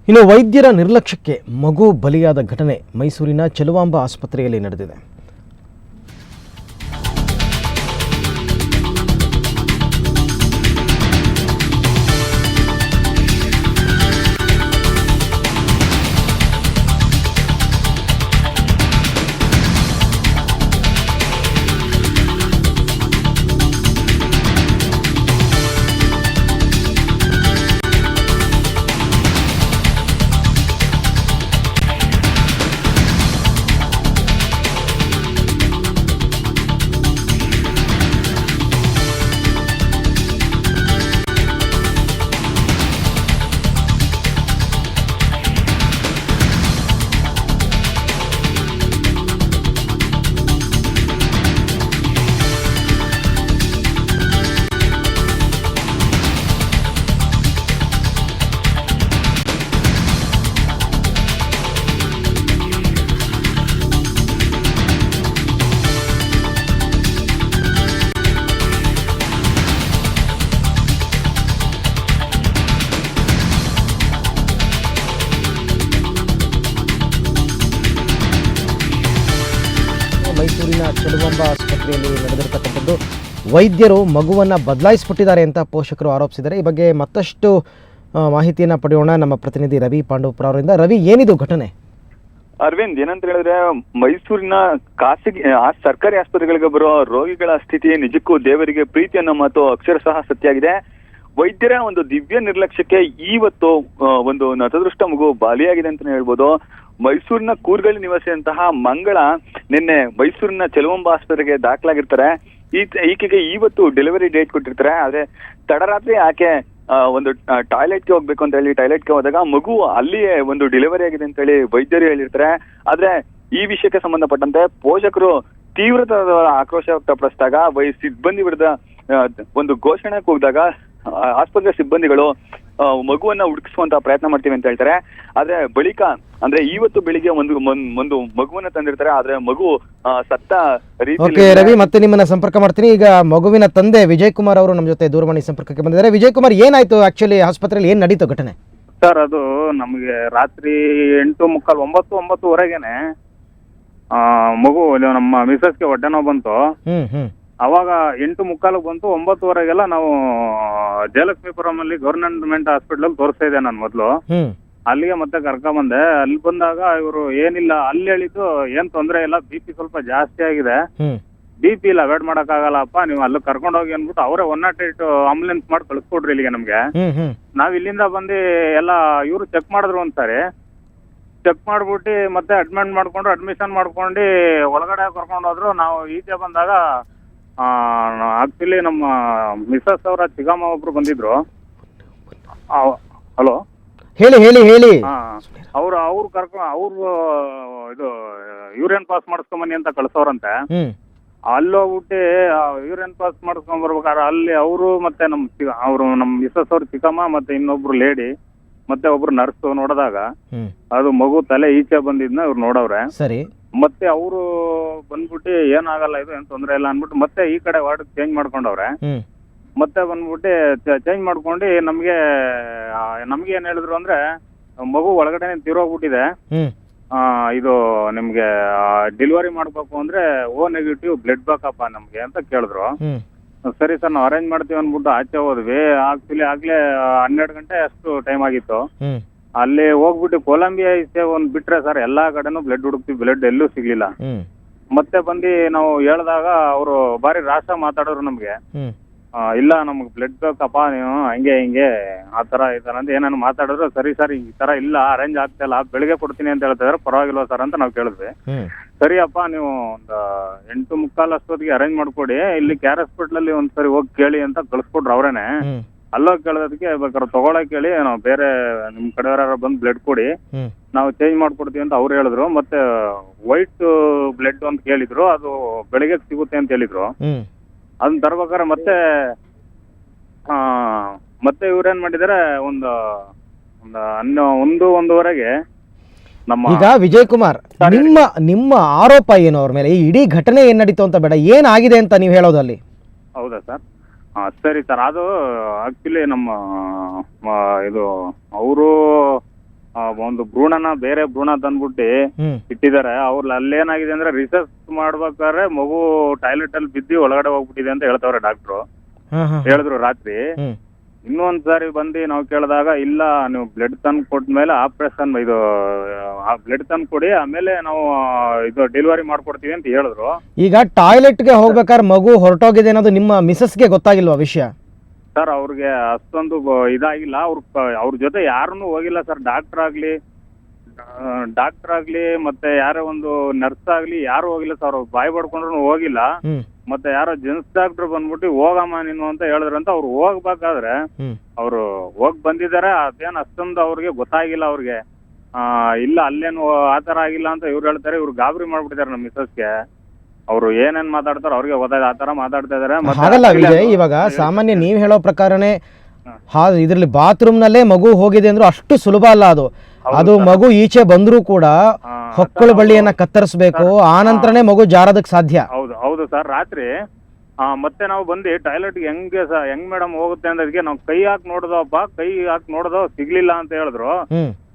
ಇನ್ನು ವೈದ್ಯರ ನಿರ್ಲಕ್ಷ್ಯಕ್ಕೆ ಮಗು ಬಲಿಯಾದ ಘಟನೆ ಮೈಸೂರಿನ ಚೆಲುವಾಂಬ ಆಸ್ಪತ್ರೆಯಲ್ಲಿ ನಡೆದಿದೆ. ಮೈಸೂರಿನ ಚೆಲುವಾಂಬ ಆಸ್ಪತ್ರೆಯಲ್ಲಿ ನಡೆದಿರತಕ್ಕಂಥದ್ದು. ವೈದ್ಯರು ಮಗುವನ್ನು ಬದಲಾಯಿಸಿಬಿಟ್ಟಿದ್ದಾರೆ ಅಂತ ಪೋಷಕರು ಆರೋಪಿಸಿದ್ದಾರೆ. ಈ ಬಗ್ಗೆ ಮತ್ತಷ್ಟು ಮಾಹಿತಿಯನ್ನು ಪಡೆಯೋಣ ನಮ್ಮ ಪ್ರತಿನಿಧಿ ರವಿ ಪಾಂಡವಪುರ ಅವರಿಂದ. ರವಿ, ಏನಿದು ಘಟನೆ? ಅರವಿಂದ್, ಏನಂತ ಹೇಳಿದ್ರೆ ಮೈಸೂರಿನ ಖಾಸಗಿ ಸರ್ಕಾರಿ ಆಸ್ಪತ್ರೆಗಳಿಗೆ ಬರೋ ರೋಗಿಗಳ ಸ್ಥಿತಿ ನಿಜಕ್ಕೂ ದೇವರಿಗೆ ಪ್ರೀತಿ ಅನ್ನೋ ಮಾತು ಅಕ್ಷರಶಃ ಸತ್ಯ ಆಗಿದೆ. ವೈದ್ಯರ ಒಂದು ದಿವ್ಯ ನಿರ್ಲಕ್ಷ್ಯಕ್ಕೆ ಇವತ್ತು ಒಂದು ನತದೃಷ್ಟ ಮಗು ಬಲಿಯಾಗಿದೆ ಅಂತಾನೆ ಹೇಳ್ಬೋದು. ಮೈಸೂರಿನ ಕೂರ್ಗಳ್ಳಿ ನಿವಾಸಿಯಂತಹ ಮಂಗಳ ನಿನ್ನೆ ಮೈಸೂರಿನ ಚೆಲುವಾಂಬ ಆಸ್ಪತ್ರೆಗೆ ದಾಖಲಾಗಿರ್ತಾರೆ. ಈಕೆಗೆ ಇವತ್ತು ಡೆಲಿವರಿ ಡೇಟ್ ಕೊಟ್ಟಿರ್ತಾರೆ. ಆದ್ರೆ ತಡರಾತ್ರಿ ಆಕೆ ಒಂದು ಟಾಯ್ಲೆಟ್ಗೆ ಹೋಗ್ಬೇಕು ಅಂತ ಹೇಳಿ ಟಾಯ್ಲೆಟ್ಗೆ ಹೋದಾಗ ಮಗು ಅಲ್ಲಿಯೇ ಒಂದು ಡೆಲಿವರಿ ಆಗಿದೆ ಅಂತ ಹೇಳಿ ವೈದ್ಯರು ಹೇಳಿರ್ತಾರೆ. ಆದ್ರೆ ಈ ವಿಷಯಕ್ಕೆ ಸಂಬಂಧಪಟ್ಟಂತೆ ಪೋಷಕರು ತೀವ್ರತರದ ಆಕ್ರೋಶ ವ್ಯಕ್ತಪಡಿಸಿದಾಗ ಸಿಬ್ಬಂದಿ ವಿರುದ್ಧ ಒಂದು ಘೋಷಣೆ ಕೂಗಿದಾಗ ಆಸ್ಪತ್ರೆ ಸಿಬ್ಬಂದಿಗಳು ಮಗುವನ್ನ ಹುಡುಕಿಸುವಂತ ಪ್ರಯತ್ನ ಮಾಡ್ತೀವಿ ಅಂತ ಹೇಳ್ತಾರೆ. ಆದ್ರೆ ಬಳಿಕ ಅಂದ್ರೆ ಇವತ್ತು ಬೆಳಿಗ್ಗೆ ಒಂದು ಮಗುವನ್ನ ತಂದಿರ್ತಾರೆ. ಆದ್ರೆ ಮಗು ಸತ್ತ ರೀತಿ. ರವಿ, ಮತ್ತೆ ನಿಮ್ಮನ್ನ ಸಂಪರ್ಕ ಮಾಡ್ತೀನಿ. ಈಗ ಮಗುವಿನ ತಂದೆ ವಿಜಯ್ ಕುಮಾರ್ ಅವರು ನಮ್ಮ ಜೊತೆ ದೂರವಾಣಿ ಸಂಪರ್ಕಕ್ಕೆ ಬಂದಿದ್ದಾರೆ. ವಿಜಯ್ ಕುಮಾರ್, ಏನಾಯ್ತು ಆಕ್ಚುಲಿ ಆಸ್ಪತ್ರೆಯಲ್ಲಿ, ಏನ್ ನಡೀತು ಘಟನೆ? ಸರ್, ಅದು ನಮಗೆ ರಾತ್ರಿ 8:45 9:30ವರೆಗೇನೆ ಮಗು ನಮ್ಮ ಮಿಸಸ್ಗೆ ಹೊಟ್ಟೆ ನೋವು ಬಂತು. ಅವಾಗ 8:45 ಬಂತು. 9:00ವರೆಗೆಲ್ಲ ನಾವು ಜಯಲಕ್ಷ್ಮೀಪುರಂ ಅಲ್ಲಿ ಗವರ್ನಮೆಂಟ್ ಹಾಸ್ಪಿಟಲ್ ತೋರಿಸ್ತಾ ಇದ್ದೆ ನಾನು ಮೊದಲು. ಅಲ್ಲಿಗೆ ಮತ್ತೆ ಕರ್ಕೊಂಬಂದೆ. ಅಲ್ಲಿ ಬಂದಾಗ ಇವರು ಏನಿಲ್ಲ, ಅಲ್ಲಿ ಹೇಳಿದ್ದು ಏನ್ ತೊಂದರೆ ಇಲ್ಲ, BP ಸ್ವಲ್ಪ ಜಾಸ್ತಿ ಆಗಿದೆ, BP ಇಲ್ಲ, ಅವಾಯ್ಡ್ ಮಾಡಕ್ ಆಗಲ್ಲಪ್ಪ, ನೀವು ಅಲ್ಲಿ ಕರ್ಕೊಂಡು ಹೋಗಿ ಅಂದ್ಬಿಟ್ಟು ಅವರೇ 108 ಆಂಬುಲೆನ್ಸ್ ಮಾಡಿ ಕಳಿಸ್ಕೊಡ್ರಿ ಇಲ್ಲಿಗೆ ನಮ್ಗೆ. ನಾವ್ ಇಲ್ಲಿಂದ ಬಂದು ಎಲ್ಲ ಇವ್ರು ಚೆಕ್ ಮಾಡಿದ್ರು ಒಂದ್ಸಾರಿ. ಚೆಕ್ ಮಾಡ್ಬಿಟ್ಟು ಮತ್ತೆ ಅಡ್ಮಿಷನ್ ಮಾಡ್ಕೊಂಡು ಒಳಗಡೆ ಕರ್ಕೊಂಡು ಹೋದ್ರು. ನಾವು ಈಚೆ ಬಂದಾಗ ಆಕ್ಚುಲಿ ನಮ್ಮ ಮಿಸಸ್ ಅವರ ಚಿಕ್ಕಮ್ಮ ಒಬ್ರು ಬಂದಿದ್ರು. ಹಲೋ, ಹೇಳಿ. ಅವ್ರು ಇದು ಯೂರಿಯನ್ ಪಾಸ್ ಮಾಡಿಸ್ಕೊಂಬನ್ನಿ ಅಂತ ಕಳ್ಸೋರಂತೆ. ಅಲ್ಲಿ ಹೋಗ್ಬಿಟ್ಟು ಯೂರಿಯನ್ ಪಾಸ್ ಮಾಡಿಸ್ಕೊಂಡ್ ಬರ್ಬೇಕಾದ್ರೆ ಅಲ್ಲಿ ಅವರು ಮತ್ತೆ ನಮ್ಮ ಮಿಸಸ್ ಅವ್ರ ಚಿಕ್ಕಮ್ಮ ಮತ್ತೆ ಇನ್ನೊಬ್ರು ಲೇಡಿ ಮತ್ತೆ ಒಬ್ರು ನರ್ಸ್ ನೋಡಿದಾಗ ಅದು ಮಗು ತಲೆ ಈಚೆ ಬಂದಿದ್ನ ಇವ್ರು ನೋಡವ್ರೆ. ಸರಿ. ಮತ್ತೆ ಅವರು ಬಂದ್ಬಿಟ್ಟು ಏನಾಗಲ್ಲ, ಇದು ಏನ್ ತೊಂದ್ರೆ ಇಲ್ಲ ಅನ್ಬಿಟ್ಟು ಮತ್ತೆ ಈ ಕಡೆ ವಾರ್ಡ್ ಚೇಂಜ್ ಮಾಡ್ಕೊಂಡವ್ರೆ. ಮತ್ತೆ ಬಂದ್ಬಿಟ್ಟು ಚೇಂಜ್ ಮಾಡ್ಕೊಂಡು ನಮ್ಗೆ ಏನ್ ಹೇಳಿದ್ರು ಅಂದ್ರೆ ಮಗು ಒಳಗಡೆ ತೀರೋಗ್ಬಿಟ್ಟಿದೆ, ಇದು ನಿಮ್ಗೆ ಡೆಲಿವರಿ ಮಾಡ್ಬೇಕು ಅಂದ್ರೆ O- ಬ್ಲಡ್ ಬೇಕಪ್ಪ ನಮ್ಗೆ ಅಂತ ಕೇಳಿದ್ರು. ಸರಿ ಸರ್, ನಾವು ಅರೇಂಜ್ ಮಾಡ್ತೀವಿ ಅಂದ್ಬಿಟ್ಟು ಆಚೆ ಹೋದ್ವಿ. ಆಕ್ಚುಲಿ ಆಗ್ಲೇ 12 ಗಂಟೆ ಅಷ್ಟು ಟೈಮ್ ಆಗಿತ್ತು. ಅಲ್ಲಿ ಹೋಗ್ಬಿಟ್ಟು ಕೊಲಂಬಿಯಾ ಒಂದ್ ಬಿಟ್ರೆ ಸರ್ ಎಲ್ಲಾ ಕಡೆನೂ ಬ್ಲಡ್ ಹುಡುಕ್ತಿವಿ, ಬ್ಲಡ್ ಎಲ್ಲೂ ಸಿಗ್ಲಿಲ್ಲ. ಮತ್ತೆ ಬಂದು ನಾವು ಹೇಳ್ದಾಗ ಅವರು ಬಾರಿ ರಾಸ ಮಾತಾಡೋರು ನಮ್ಗೆ. ಇಲ್ಲ, ನಮ್ಗ್ ಬ್ಲಡ್ ಬೇಕಪ್ಪ, ನೀವು ಹಂಗೆ ಹಿಂಗೆ ಆ ತರ ಈ ತರ ಅಂತ ಏನೇನು ಮಾತಾಡಿದ್ರು. ಸರಿ ಸರ್, ಈ ತರ ಇಲ್ಲ, ಅರೇಂಜ್ ಆಗ್ತಾ ಇಲ್ಲ, ಬೆಳಿಗ್ಗೆ ಕೊಡ್ತೀನಿ ಅಂತ ಹೇಳ್ತಿದಾರೆ, ಪರವಾಗಿಲ್ವ ಸರ್ ಅಂತ ನಾವು ಕೇಳಿದ್ವಿ. ಸರಿಯಪ್ಪ, ನೀವು ಒಂದು 8:45 ಅಷ್ಟೊತ್ತಿಗೆ ಅರೇಂಜ್ ಮಾಡ್ಕೊಡಿ, ಇಲ್ಲಿ KR ಹಾಸ್ಪಿಟಲ್ ಅಲ್ಲಿ ಒಂದ್ಸರಿ ಹೋಗಿ ಕೇಳಿ ಅಂತ ಕಳ್ಸ್ಕೊಟ್ರು ಅವ್ರೇನೆ. ಅಲ್ಲೋಗಿ ಕೇಳೋದಕ್ಕೆ ಬೇಕಾದ್ರೆ ತಗೊಳಕ್ ಹೇಳಿ, ನಾವು ಬೇರೆ ನಿಮ್ ಕಡೆಯವ್ರ ಬಂದು ಬ್ಲಡ್ ಕೊಡಿ, ನಾವು ಚೇಂಜ್ ಮಾಡ್ಕೊಡ್ತೀವಿ ಅಂತ ಅವ್ರು ಹೇಳಿದ್ರು. ಮತ್ತೆ ವೈಟ್ ಬ್ಲಡ್ ಅಂತ ಕೇಳಿದ್ರು, ಅದು ಬೆಳಿಗ್ಗೆ ಸಿಗುತ್ತೆ ಅಂತ ಹೇಳಿದ್ರು. ಅದನ್ನ ತರ್ಬೇಕಾದ್ರೆ ಮತ್ತೆ ಇವ್ರೇನ್ ಮಾಡಿದಾರೆ, ಒಂದು 1:30ವರೆಗೆ ಈಗ ವಿಜಯ್ ಕುಮಾರ್, ನಿಮ್ಮ ಆರೋಪ ಏನು ಅವ್ರ ಮೇಲೆ? ಈ ಇಡೀ ಘಟನೆ ಏನ್ ನಡೀತು ಅಂತ ಬೇಡ, ಏನಾಗಿದೆ ಅಂತ ನೀವು ಹೇಳೋದಲ್ಲಿ? ಹೌದಾ ಸರ್? ಸರಿ ಸರ್, ಅದು ಆಕ್ಚುಲಿ ನಮ್ಮ ಇದು ಅವರು ಒಂದು ಭ್ರೂಣನ ಬೇರೆ ಭ್ರೂಣ ತಂದ್ಬಿಟ್ಟು ಹ್ಮ್ ಇಟ್ಟಿದ್ದಾರೆ. ಅವ್ರು ಅಲ್ಲೇನಾಗಿದೆ ಅಂದ್ರೆ ರಿಸರ್ಚ್ ಮಾಡ್ಬೇಕಾದ್ರೆ ಮಗು ಟಾಯ್ಲೆಟ್ ಅಲ್ಲಿ ಬಿದ್ದು ಒಳಗಡೆ ಹೋಗ್ಬಿಟ್ಟಿದೆ ಅಂತ ಹೇಳ್ತಾವ್ರೆ ಡಾಕ್ಟ್ರು. ಹಾ ಹಾ ಹೇಳಿದ್ರು ರಾತ್ರಿ. ಹ್ಮ್ ಇನ್ನೊಂದ್ ಸಾರಿ ಬಂದು ನಾವು ಕೇಳಿದಾಗ ಇಲ್ಲ ನೀವು ಬ್ಲಡ್ ತಂದು ಕೊಟ್ಮೇಲೆ ಆಪರೇಷನ್ ಇದು ಬ್ಲಡ್ ತಂದು ಕೊಡಿ ಆಮೇಲೆ ನಾವು ಇದು ಡೆಲಿವರಿ ಮಾಡ್ಕೊಡ್ತೀವಿ ಅಂತ ಹೇಳಿದ್ರು. ಈಗ ಟಾಯ್ಲೆಟ್ಗೆ ಹೋಗ್ಬೇಕಾದ್ರೆ ಮಗು ಹೊರಟೋಗಿದೆ ಅನ್ನೋದು ನಿಮ್ಮ ಮಿಸಸ್ಗೆ ಗೊತ್ತಾಗಿಲ್ವಾ ವಿಷಯ? ಸರ್ ಅವ್ರಿಗೆ ಅಷ್ಟೊಂದು ಇದಾಗಿಲ್ಲ. ಅವ್ರ ಜೊತೆ ಯಾರನ್ನು ಹೋಗಿಲ್ಲ ಸರ್. ಡಾಕ್ಟರ್ ಆಗ್ಲಿ ಮತ್ತೆ ಯಾರೋ ಒಂದು ನರ್ಸ್ ಆಗ್ಲಿ ಯಾರು ಹೋಗಿಲ್ಲ ಸರ್. ಅವ್ರು ಬಾಯಿ ಪಡ್ಕೊಂಡ್ರು ಹೋಗಿಲ್ಲ. ಹ್ಮ್ ಮತ್ತೆ ಯಾರೋ ಜೆಂಟ್ಸ್ ಡಾಕ್ಟರ್ ಬಂದ್ಬಿಟ್ಟು ಹೋಗಮ್ಮ ನೀನು ಅಂತ ಹೇಳಿದ್ರಂತ ಅವ್ರು ಹೋಗ್ಬೇಕಾದ್ರೆ ಹ್ಮ್ ಅವ್ರು ಹೋಗ್ ಬಂದಿದ್ದಾರೆ. ಅದೇನ್ ಅಷ್ಟೊಂದು ಅವ್ರಿಗೆ ಗೊತ್ತಾಗಿಲ್ಲ. ಅವ್ರಿಗೆ ಇಲ್ಲ ಅಲ್ಲೇನು ಆತರ ಆಗಿಲ್ಲ ಅಂತ ಇವ್ರು ಹೇಳ್ತಾರೆ. ಇವ್ರು ಗಾಬರಿ ಮಾಡ್ಬಿಟ್ಟಿದ್ದಾರೆ ನಮ್ಮ ಮಿಸಸ್ಗೆ. ಅವ್ರು ಏನೇನ್ ಮಾತಾಡ್ತಾರೋ ಅವ್ರಿಗೆ ಗೊತ್ತಾಯ್ತು ಆತರ ಮಾತಾಡ್ತಾ ಇದಾರೆ. ಹಾಗಲ್ಲ ವಿಜಯ್, ಇವಾಗ ಸಾಮಾನ್ಯ ನೀವ್ ಹೇಳೋ ಪ್ರಕಾರನೇ ಇದ್ರಲ್ಲಿ ಬಾತ್ರೂಮ್ ನಲ್ಲೇ ಮಗು ಹೋಗಿದೆ ಅಂದ್ರೂ ಅಷ್ಟು ಸುಲಭ ಅಲ್ಲ ಅದು. ಅದು ಮಗು ಈಚೆ ಬಂದ್ರೂ ಕೂಡ ಹೊಕ್ಕಳು ಬಳ್ಳಿಯನ್ನ ಕತ್ತರಿಸಬೇಕು, ಆ ನಂತರನೇ ಮಗು ಜಾರೋದಕ್ಕೆ ಸಾಧ್ಯ. ಹೌದು ಸರ್. ರಾತ್ರಿ ಮತ್ತೆ ನಾವು ಬಂದು ಟಾಯ್ಲೆಟ್ ಹೆಂಗ್ ಮೇಡಮ್ ಹೋಗುತ್ತೆ ಅನ್ನೋದಕ್ಕೆ ನಾವು ಕೈ ಹಾಕಿ ನೋಡ್ದೋ ಸಿಗ್ಲಿಲ್ಲ ಅಂತ ಹೇಳಿದ್ರು.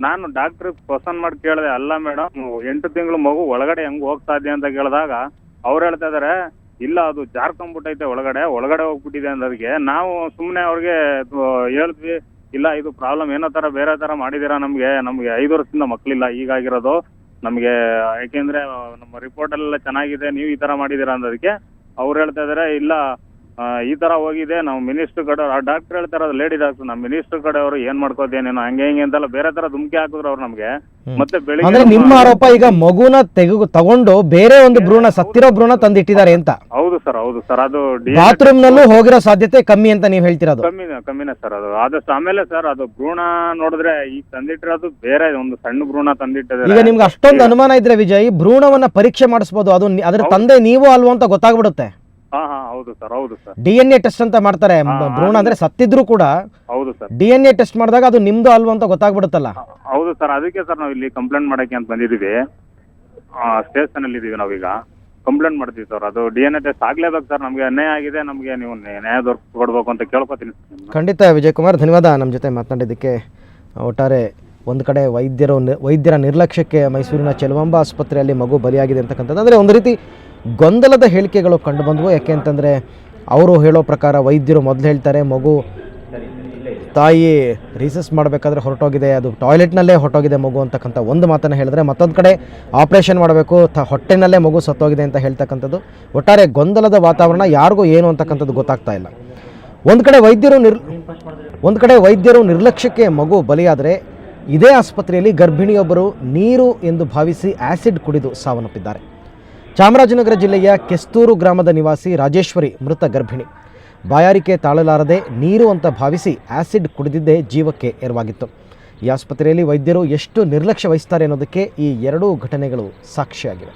ನಾನು ಡಾಕ್ಟರ್ ಕ್ವಶನ್ ಮಾಡಿ ಕೇಳಿದೆ, ಅಲ್ಲ ಮೇಡಮ್ 8 ತಿಂಗಳು ಮಗು ಒಳಗಡೆ ಹೆಂಗ್ ಹೋಗ್ ಸಾಧ್ಯ ಅಂತ ಕೇಳಿದಾಗ ಅವ್ರು ಹೇಳ್ತಾ ಇದಾರೆ ಇಲ್ಲ ಅದು ಜಾರ್ಕೊಂಡ್ಬಿಟ್ಟೈತೆ ಒಳಗಡೆ ಹೋಗ್ಬಿಟ್ಟಿದೆ ಅನ್ನೋದಕ್ಕೆ. ನಾವು ಸುಮ್ನೆ ಅವ್ರಿಗೆ ಹೇಳಿದ್ವಿ, ಇಲ್ಲ ಇದು ಪ್ರಾಬ್ಲಮ್ ಏನೋ ತರ ಬೇರೆ ತರ ಮಾಡಿದೀರಾ, ನಮ್ಗೆ 5 ವರ್ಷದಿಂದ ಮಕ್ಳಿಲ್ಲ ಈಗಾಗಿರೋದು ನಮ್ಗೆ, ಯಾಕೆಂದ್ರೆ ನಮ್ಮ ರಿಪೋರ್ಟ್ ಎಲ್ಲ ಚೆನ್ನಾಗಿದೆ, ನೀವು ಈ ತರ ಮಾಡಿದೀರಾ ಅನ್ನೋದಕ್ಕೆ ಅವ್ರು ಹೇಳ್ತಾ ಇದಾರೆ ಇಲ್ಲ ಈ ತರ ಹೋಗಿದೆ. ನಾವು ಮಿನಿಸ್ಟರ್ ಕಡೆ ಡಾಕ್ಟರ್ ಹೇಳ್ತಾರ, ಲೇಡಿ ಡಾಕ್ಟರ್, ನಮ್ಮ ಮಿನಿಸ್ಟರ್ ಕಡೆ ಅವರು ಏನ್ ಮಾಡ್ಕೋದೇನೇನೋ ಹಂಗೆ ಅಂತೆಲ್ಲ ಬೇರೆ ತರ ಧುಮ್ಕಿ ಹಾಕಿದ್ರು ಅವ್ರು ನಮ್ಗೆ. ಮತ್ತೆ ಅಂದ್ರೆ ನಿಮ್ಮ ಆರೋಪ ಈಗ ಮಗುನ ತಗೊಂಡು ಬೇರೆ ಒಂದು ಭ್ರೂಣ, ಸತ್ತಿರೋ ಭ್ರೂಣ ತಂದಿಟ್ಟಿದ್ದಾರೆ ಅಂತ? ಹೌದು ಸರ್. ಅದು ಬಾತ್ರೂಮ್ ನಲ್ಲೂ ಹೋಗಿರೋ ಸಾಧ್ಯತೆ ಕಮ್ಮಿ ಅಂತ ನೀವ್ ಹೇಳ್ತಿರೋದು? ಕಮ್ಮಿನೇ ಸರ್ ಅದು. ಆದಷ್ಟು ಆಮೇಲೆ ಸರ್ ಅದು ಭ್ರೂಣ ನೋಡಿದ್ರೆ ಈಗ ತಂದಿಟ್ಟಿರೋದು ಬೇರೆ ಒಂದು ಸಣ್ಣ ಭ್ರೂಣ ತಂದಿಟ್ಟಿದ್ದಾರೆ. ಈಗ ನಿಮ್ಗೆ ಅಷ್ಟೊಂದು ಅನುಮಾನ ಇದ್ರೆ ವಿಜಯ್, ಭ್ರೂಣವನ್ನ ಪರೀಕ್ಷೆ ಮಾಡಿಸಬಹುದು, ಅದು ಅದ್ರ ತಂದೆ ನೀವು ಅಲ್ವಾ ಅಂತ ಗೊತ್ತಾಗ್ಬಿಡುತ್ತೆ. ಹೌದು ಸರ್. DNA ಟೆಸ್ಟ್ ಅಂತ ಮಾಡ್ತಾರೆ. ಭ್ರೂಣ ಅಂದ್ರೆ ಸತ್ತಿದ್ರು ಕೂಡ ಹೌದು ಸರ್ DNA ಟೆಸ್ಟ್ ಮಾಡಿದಾಗ ಅದು ನಿಮ್ದು ಅಲ್ವಾ ಅಂತ ಗೊತ್ತಾಗ್ಬಿಡುತ್ತಲ್ಲ. ಹೌದು ಸರ್. ಅದಕ್ಕೆ ಸರ್ ನಾವು ಇಲ್ಲಿ ಕಂಪ್ಲೇಂಟ್ ಮಾಡಕ್ಕೆ ಅಂತ ಬಂದಿದೀವಿ. ಸ್ಟೇಷನ್ ಅಲ್ಲಿ ಇದೀವಿ ನಾವೀಗ. ಕಂಪ್ಲೇಂಟ್ ಮಾಡ್ತೀವಿ ಸರ್. ಅದು DNA ಟೆಸ್ಟ್ ಆಗ್ಲೇಬೇಕು ಸರ್. ನಮ್ಗೆ ಅನ್ಯಾಯ ಆಗಿದೆ, ನಮ್ಗೆ ನೀವು ನ್ಯಾಯ ಕೊಡ್ಬೇಕು ಅಂತ ಕೇಳ್ಕೊತೀನಿ. ಖಂಡಿತ ವಿಜಯ್ ಕುಮಾರ್, ಧನ್ಯವಾದ ನಮ್ಮ ಜೊತೆ ಮಾತನಾಡಿದ್ದಕ್ಕೆ. ಒಟ್ಟಾರೆ ಒಂದು ಕಡೆ ವೈದ್ಯರ ನಿರ್ಲಕ್ಷ್ಯಕ್ಕೆ ಮೈಸೂರಿನ ಚೆಲುವಾಂಬ ಆಸ್ಪತ್ರೆಯಲ್ಲಿ ಮಗು ಬಲಿಯಾಗಿದೆ ಅಂತಕ್ಕಂಥದ್ದು. ಅಂದರೆ ಒಂದು ರೀತಿ ಗೊಂದಲದ ಹೇಳಿಕೆಗಳು ಕಂಡುಬಂದವು. ಯಾಕೆ ಅಂತಂದರೆ ಅವರು ಹೇಳೋ ಪ್ರಕಾರ ವೈದ್ಯರು ಮೊದಲು ಹೇಳ್ತಾರೆ ಮಗು ತಾಯಿ ರೀಸಸ್ ಮಾಡಬೇಕಾದ್ರೆ ಹೊರಟೋಗಿದೆ, ಅದು ಟಾಯ್ಲೆಟ್ನಲ್ಲೇ ಹೊರಟೋಗಿದೆ ಮಗು ಅಂತಕ್ಕಂಥ ಒಂದು ಮಾತನ್ನು ಹೇಳಿದ್ರೆ, ಮತ್ತೊಂದು ಕಡೆ ಆಪ್ರೇಷನ್ ಮಾಡಬೇಕು, ಹೊಟ್ಟೆನಲ್ಲೇ ಮಗು ಸತ್ತೋಗಿದೆ ಅಂತ ಹೇಳ್ತಕ್ಕಂಥದ್ದು. ಒಟ್ಟಾರೆ ಗೊಂದಲದ ವಾತಾವರಣ, ಯಾರಿಗೂ ಏನು ಅಂತಕ್ಕಂಥದ್ದು ಗೊತ್ತಾಗ್ತಾ ಇಲ್ಲ. ಒಂದು ಕಡೆ ವೈದ್ಯರು ನಿರ್ಲಕ್ಷ್ಯಕ್ಕೆ ಮಗು ಬಲಿಯಾದರೆ, ಇದೇ ಆಸ್ಪತ್ರೆಯಲ್ಲಿ ಗರ್ಭಿಣಿಯೊಬ್ಬರು ನೀರು ಎಂದು ಭಾವಿಸಿ ಆ್ಯಸಿಡ್ ಕುಡಿದು ಸಾವನ್ನಪ್ಪಿದ್ದಾರೆ. ಚಾಮರಾಜನಗರ ಜಿಲ್ಲೆಯ ಕೆಸ್ತೂರು ಗ್ರಾಮದ ನಿವಾಸಿ ರಾಜೇಶ್ವರಿ ಮೃತ ಗರ್ಭಿಣಿ. ಬಾಯಾರಿಕೆ ತಾಳಲಾರದೆ ನೀರು ಅಂತ ಭಾವಿಸಿ ಆ್ಯಸಿಡ್ ಕುಡಿದಿದ್ದೇ ಜೀವಕ್ಕೆ ಎರವಾಗಿತ್ತು. ಈ ಆಸ್ಪತ್ರೆಯಲ್ಲಿ ವೈದ್ಯರು ಎಷ್ಟು ನಿರ್ಲಕ್ಷ್ಯ ವಹಿಸ್ತಾರೆ ಅನ್ನೋದಕ್ಕೆ ಈ ಎರಡೂ ಘಟನೆಗಳು ಸಾಕ್ಷಿಯಾಗಿವೆ.